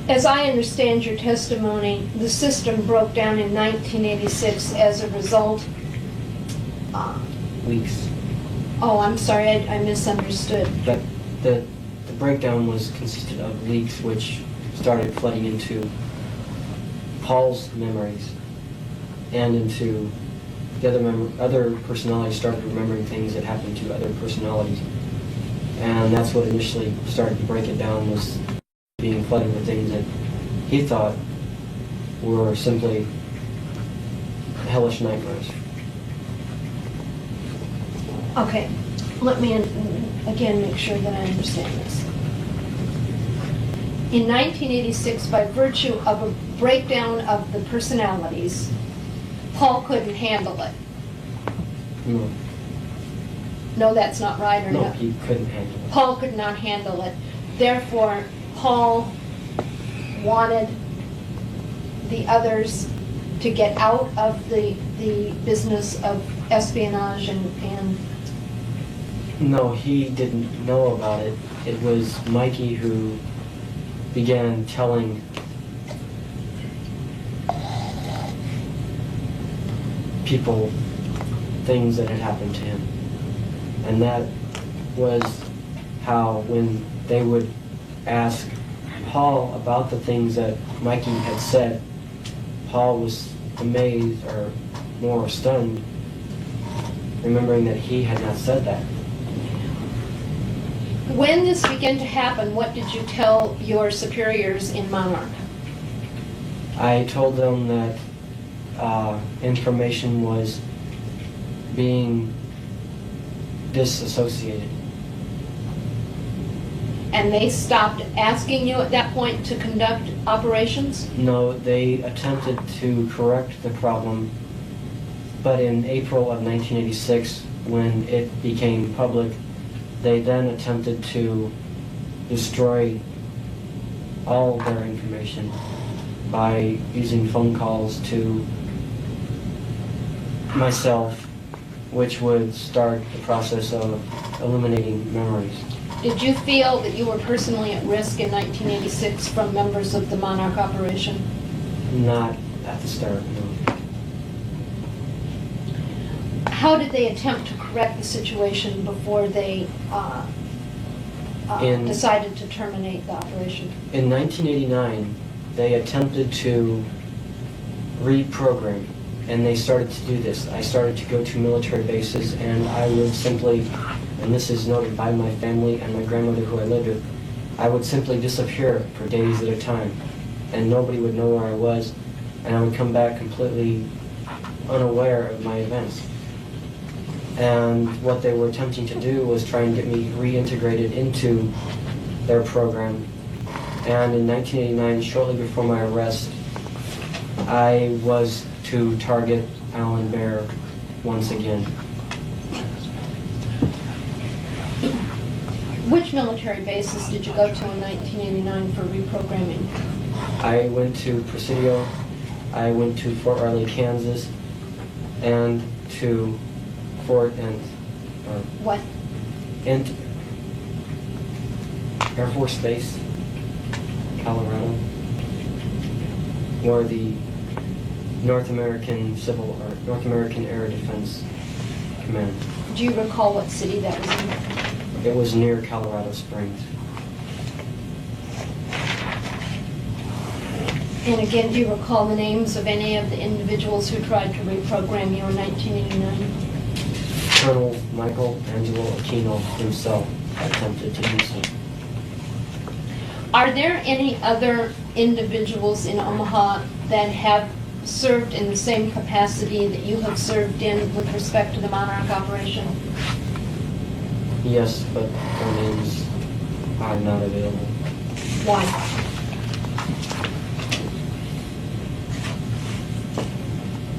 As I understand your testimony, the system broke down in 1986 as a result. Weeks. Oh, I'm sorry, I misunderstood. But the breakdown was consisted of leaks which started flooding into Paul's memories and into the other personalities started remembering things that happened to other personalities. And that's what initially started to break it down, was being flooded with things that he thought were simply hellish nightmares. Okay, let me again make sure that I understand this. In 1986, by virtue of a breakdown of the personalities, Paul couldn't handle it. No, No, that's not right, or no, no? he couldn't handle it. Paul could not handle it. Therefore, Paul wanted the others to get out of the business of espionage and No, he didn't know about it. It was Mikey who began telling people things that had happened to him. And that was how, when they would ask Paul about the things that Mikey had said, Paul was amazed, or more stunned, remembering that he had not said that. when this began to happen, what did you tell your superiors in Monarch? I told them that information was being disassociated. And they stopped asking you at that point to conduct operations? No, they attempted to correct the problem, but in April of 1986, when it became public, they then attempted to destroy all their information by using phone calls to myself, which would start the process of eliminating memories. Did you feel that you were personally at risk in 1986 from members of the Monarch operation? Not at the start, no. How did they attempt to correct the situation before they decided to terminate the operation? In 1989, they attempted to reprogram, and they started to do this. I started to go to military bases, and I would simply, and this is noted by my family and my grandmother who I lived with, I would simply disappear for days at a time, and nobody would know where I was, and I would come back completely unaware of my events. And what they were attempting to do was try and get me reintegrated into their program. And in 1989, shortly before my arrest, I was to target Alan Bear once again. Which military bases did you go to in 1989 for reprogramming? I went to Presidio, I went to Fort Riley, Kansas, and to Fort What? and Air Force Base, Colorado, or the North American Air Defense Command. Do you recall what city that was in? It was near Colorado Springs. And again, do you recall the names of any of the individuals who tried to reprogram you in 1989? Colonel Michael Angelo Aquino himself attempted to do so. Are there any other individuals in Omaha that have served in the same capacity that you have served in with respect to the Monarch operation? Yes, but their names are not available. Why?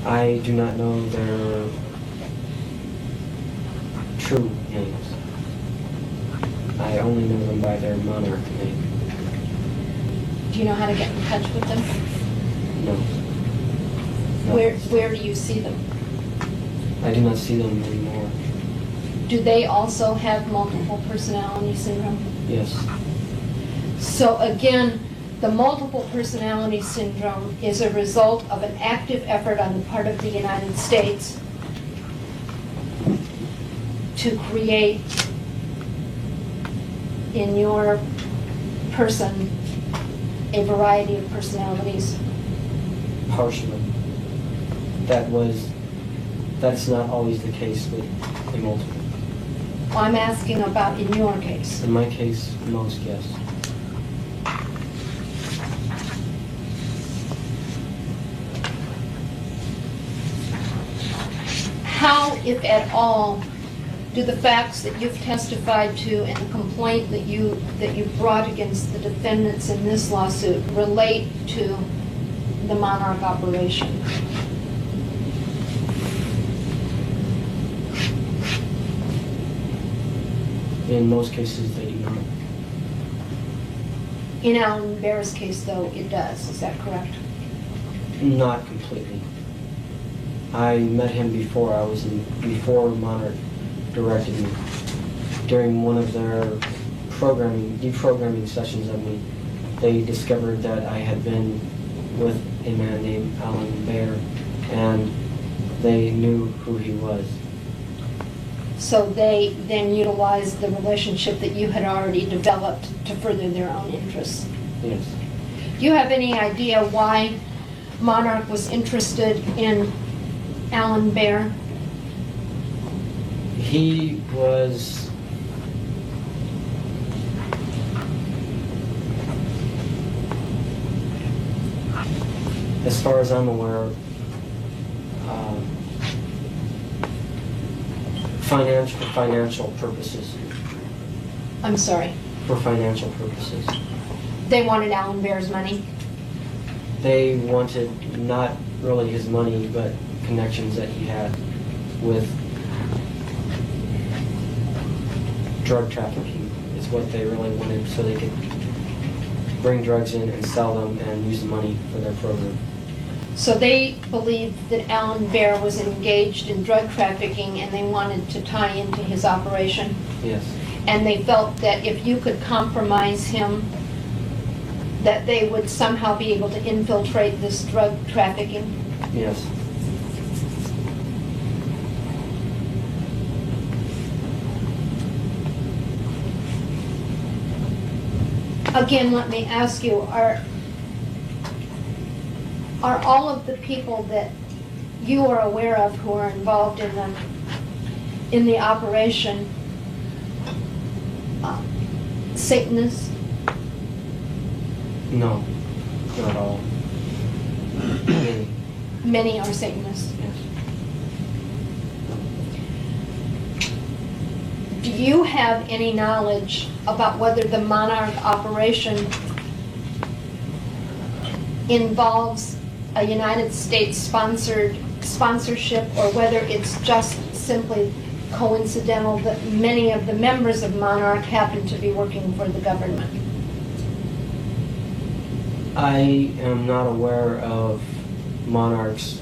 I do not know their true names. I only know them by their Monarch name. Do you know how to get in touch with them? No. No. Where do you see them? I do not see them anymore. Do they also have multiple personality syndrome? Yes. So again, the multiple personality syndrome is a result of an active effort on the part of the United States to create in your person a variety of personalities. Partially. That's not always the case with the multiple. I'm asking about in your case. In my case, most, yes. How, if at all, do the facts that you've testified to and the complaint that you brought against the defendants in this lawsuit relate to the Monarch operation? In most cases, they do not. In Alan Bear's case, though, it does. Is that correct? Not completely. I met him before before Monarch directed me. During one of their deprogramming sessions of me, they discovered that I had been with a man named Alan Bear, and they knew who he was. So they then utilized the relationship that you had already developed to further their own interests. Yes. Do you have any idea why Monarch was interested in Alan Bear? He was as far as I'm aware, financial purposes. I'm sorry. For financial purposes. They wanted Alan Bear's money? They wanted not really his money, but connections that he had with drug trafficking is what they really wanted, so they could bring drugs in and sell them and use the money for their program. So they believed that Alan Bear was engaged in drug trafficking and they wanted to tie into his operation? Yes. And they felt that if you could compromise him, that they would somehow be able to infiltrate this drug trafficking? Yes. Again, let me ask you, are all of the people that you are aware of who are involved in the operation Satanists? No, not all. Many. Many are Satanists. Yes. Do you have any knowledge about whether the Monarch operation involves a United States sponsorship, or whether it's just simply coincidental that many of the members of Monarch happen to be working for the government? I am not aware of Monarch's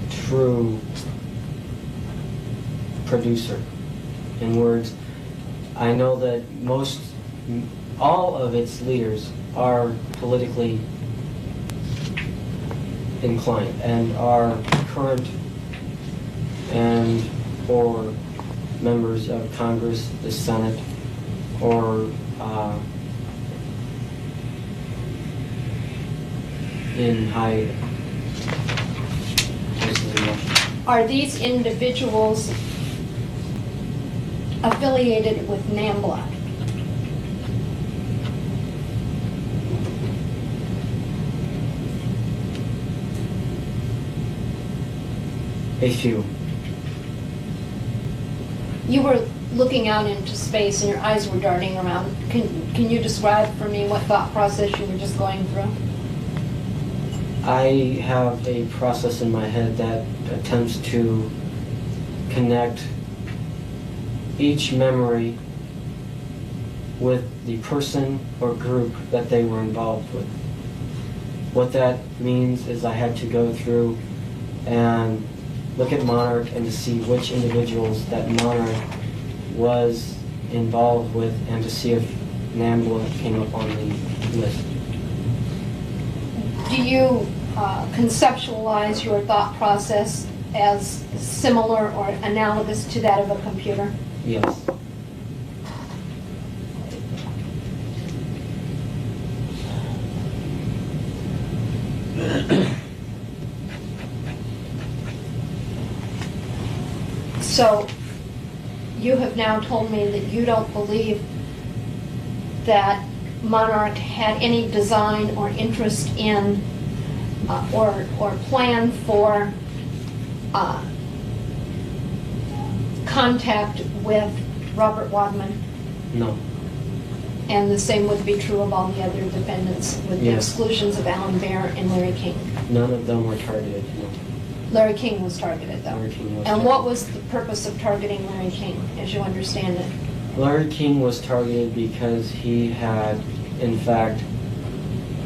true producer. In words, I know that all of its leaders are politically inclined and are current and or members of Congress, the Senate, or in high places in Russia. Are these individuals affiliated with NAMBLA? A few. You were looking out into space and your eyes were darting around. Can you describe for me what thought process you were just going through? I have a process in my head that attempts to connect each memory with the person or group that they were involved with. What that means is I had to go through and look at Monarch and to see which individuals that Monarch was involved with and to see if NAMBLA came up on the list. Do you conceptualize your thought process as similar or analogous to that of a computer? Yes. So you have now told me that you don't believe that Monarch had any design or interest in or plan for contact with Robert Wadman, No. and the same would be true of all the other defendants, with the Yes. exclusions of Alan Baer and Larry King. None of them were targeted. No. Larry King was targeted, though. Larry King was And targeted. what was the purpose of targeting Larry King, as you understand it? Larry King was targeted because he had, in fact,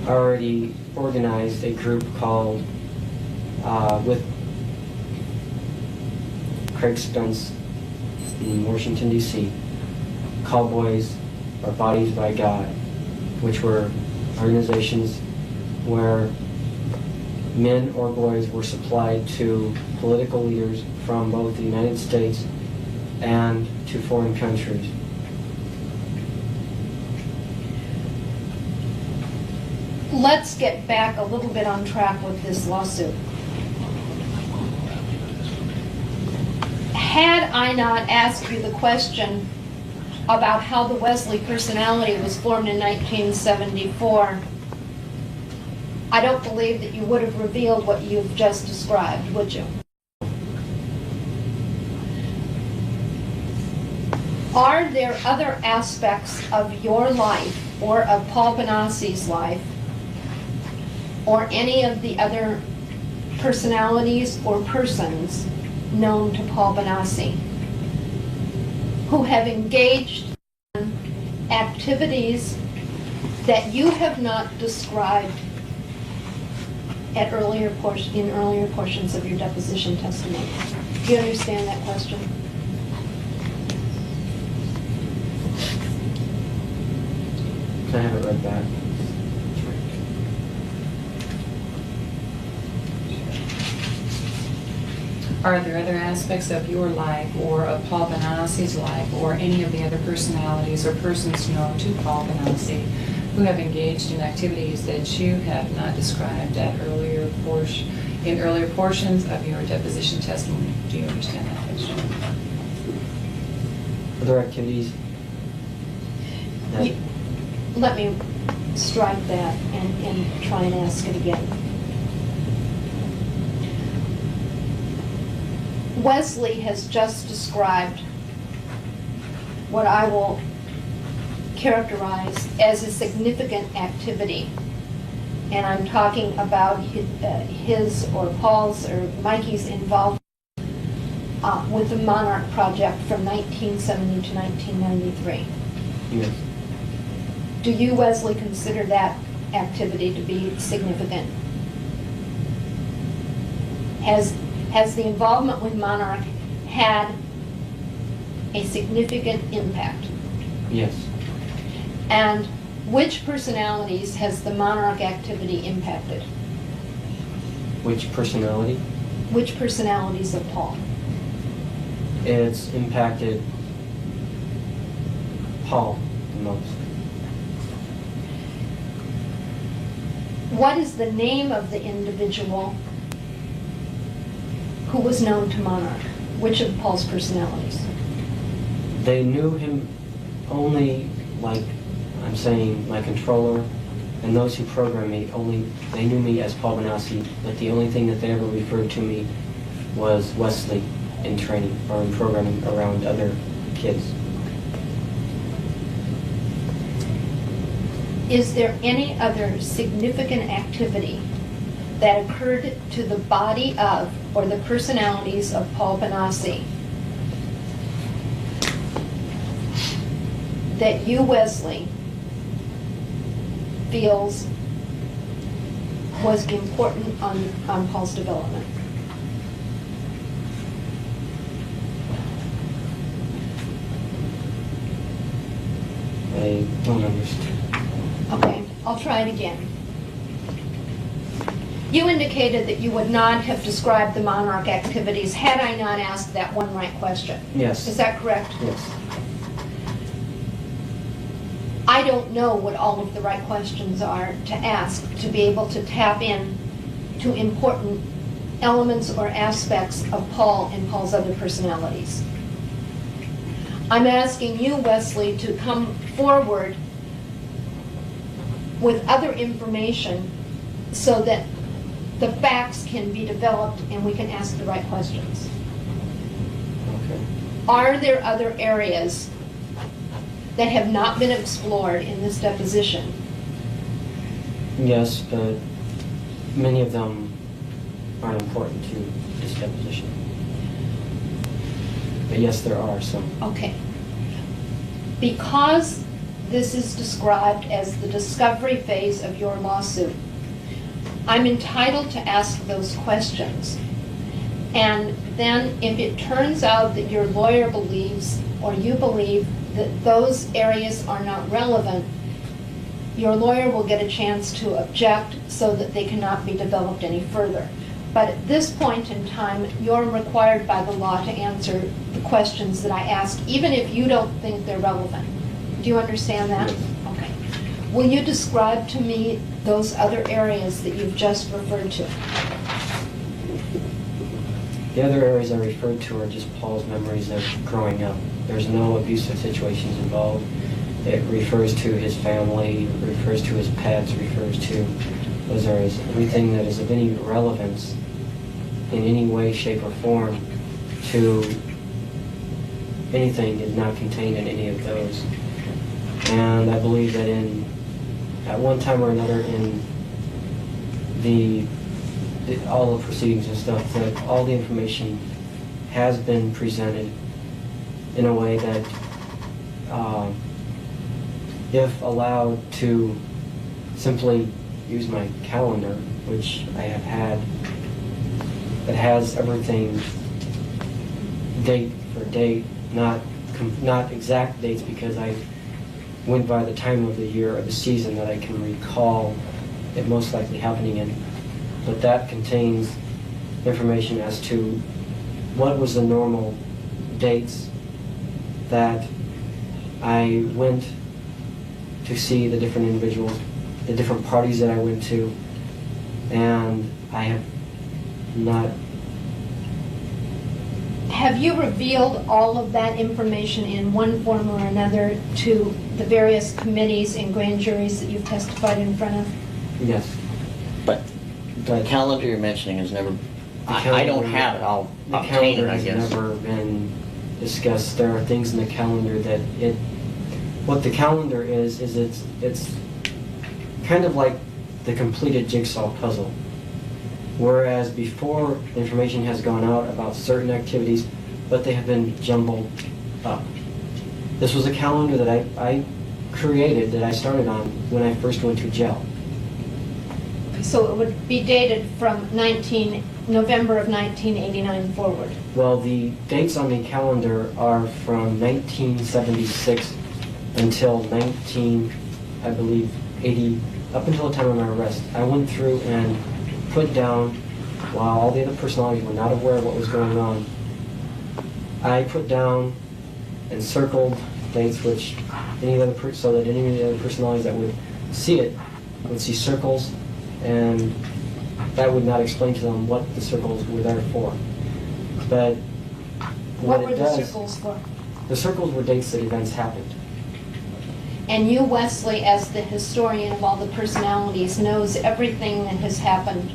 already organized a group called, with Craig Spence in Washington, D.C., Cowboys or Bodies by God, which were organizations where men or boys were supplied to political leaders from both the United States and to foreign countries. Let's get back a little bit on track with this lawsuit. Had I not asked you the question about how the Wesley personality was formed in 1974, I don't believe that you would have revealed what you've just described, would you? Are there other aspects of your life or of Paul Bonaci's life or any of the other personalities or persons known to Paul Bonacci who have engaged in activities that you have not described at in earlier portions of your deposition testimony? Do you understand that question? Can I have it read back? Are there other aspects of your life or of Paul Bonaci's life or any of the other personalities or persons known to Paul Bonacci who have engaged in activities that you have not described at in earlier portions of your deposition testimony? Do you understand that question? Other activities? that- Let me strike that and try and ask it again. Wesley has just described what I will characterize as a significant activity. And I'm talking about his or Paul's or Mikey's involvement with the Monarch project from 1970 to 1993. Yes. Do you, Wesley, consider that activity to be significant? Has the involvement with Monarch had a significant impact? Yes. And which personalities has the Monarch activity impacted? Which personality? Which personalities of Paul? It's impacted Paul the most. What is the name of the individual who was known to Monarch? Which of Paul's personalities? They knew him only, like I'm saying, my controller, and those who programmed me, they knew me as Paul Bonacci, but the only thing that they ever referred to me was Wesley in training or in programming around other kids. Is there any other significant activity that occurred to the body of or the personalities of Paul Bonacci that you, Wesley, feels was important on Paul's development? I don't understand. Okay, I'll try it again. You indicated that you would not have described the Monarch activities had I not asked that one right question. Yes. Is that correct? Yes. I don't know what all of the right questions are to ask to be able to tap in to important elements or aspects of Paul and Paul's other personalities. I'm asking you, Wesley, to come forward with other information so that the facts can be developed and we can ask the right questions. Okay. Are there other areas that have not been explored in this deposition? Yes, but many of them aren't important to this deposition. But yes, there are some. Okay. Because this is described as the discovery phase of your lawsuit, I'm entitled to ask those questions. And then if it turns out that your lawyer believes or you believe that those areas are not relevant, your lawyer will get a chance to object so that they cannot be developed any further. But at this point in time, you're required by the law to answer the questions that I ask, even if you don't think they're relevant. Do you understand that? Yes. Okay. Will you describe to me those other areas that you've just referred to? The other areas I referred to are just Paul's memories of growing up. There's no abusive situations involved. It refers to his family, refers to his pets, refers to those areas. Everything that is of any relevance in any way, shape, or form to anything is not contained in any of those. And I believe that at one time or another in all the proceedings and stuff, that all the information has been presented in a way that, if allowed to simply use my calendar, which I have had, that has everything date for date, not exact dates, because I went by the time of the year or the season that I can recall it most likely happening in. But that contains information as to what was the normal dates that I went to see the different individuals, the different parties that I went to, and I have not. Have you revealed all of that information in one form or another to the various committees and grand juries that you've testified in front of? Yes. But the calendar you're mentioning is never, I don't have it, I'll The obtain it, calendar I has guess. never been discussed. There are things in the calendar that what the calendar is it's kind of like the completed jigsaw puzzle. Whereas before, information has gone out about certain activities, but they have been jumbled up. This was a calendar that I created, that I started on when I first went to jail. So it would be dated from November of 1989 forward. Well, the dates on the calendar are from 1976 until I believe, 80, up until the time of my arrest. I went through and put down, while all the other personalities were not aware of what was going on, I put down and circled dates which so that any of the other personalities that would see it would see circles, and that would not explain to them what the circles were there for. But What it were the does, circles for? the circles were dates that events happened. And you, Wesley, as the historian of all the personalities, knows everything that has happened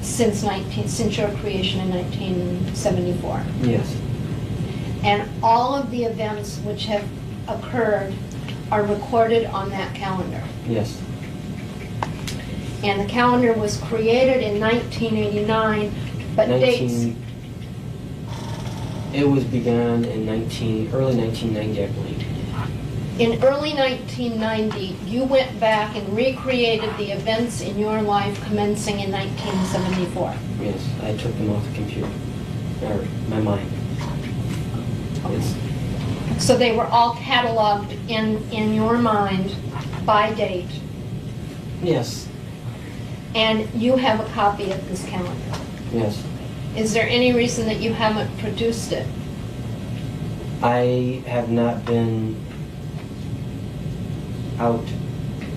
since your creation in 1974. Yes. And all of the events which have occurred are recorded on that calendar. Yes. And the calendar was created in 1989, but dates, It was begun in early 1990, I believe. in early 1990, you went back and recreated the events in your life commencing in 1974. Yes, I took them off the computer, or my mind. It's, So they were all cataloged in your mind by date, yes, and you have a copy of this calendar. yes. Is there any reason that you haven't produced it? I have not been out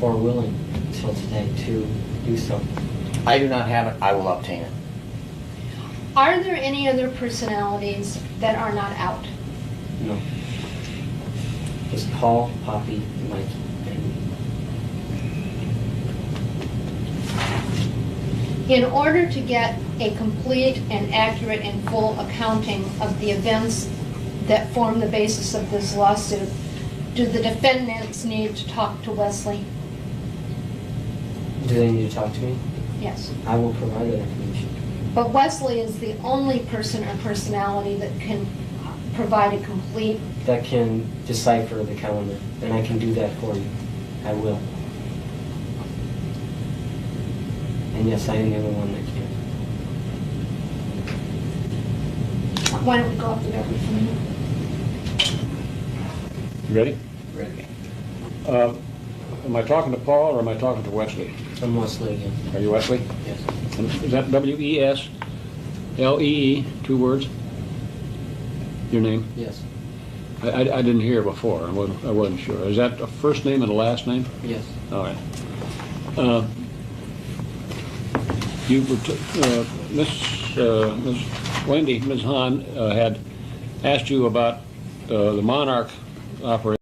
or willing until today to do so. I do not have it, I will obtain it. Are there any other personalities that are not out? No. Just Paul, Poppy, Mike, and me. In order to get a complete and accurate and full accounting of the events that form the basis of this lawsuit, do the defendants need to talk to Wesley? Do they need to talk to me? Yes. I will provide that information. But Wesley is the only person or personality that can provide a complete, That can decipher the calendar, and I can do that for you. I will. And yes, I am the only one that can. why don't we go up the record for a minute? You ready? Ready. Am I talking to Paul or am I talking to Wesley? I'm Wesley again. Are you Wesley? Yes. Is that W-E-S-L-E-E, 2 words? Your name? Yes. I didn't hear before. I wasn't sure. Is that a first name and a last name? Yes. All right. Miss Wendy, Ms. Hahn had asked you about the Monarch operation.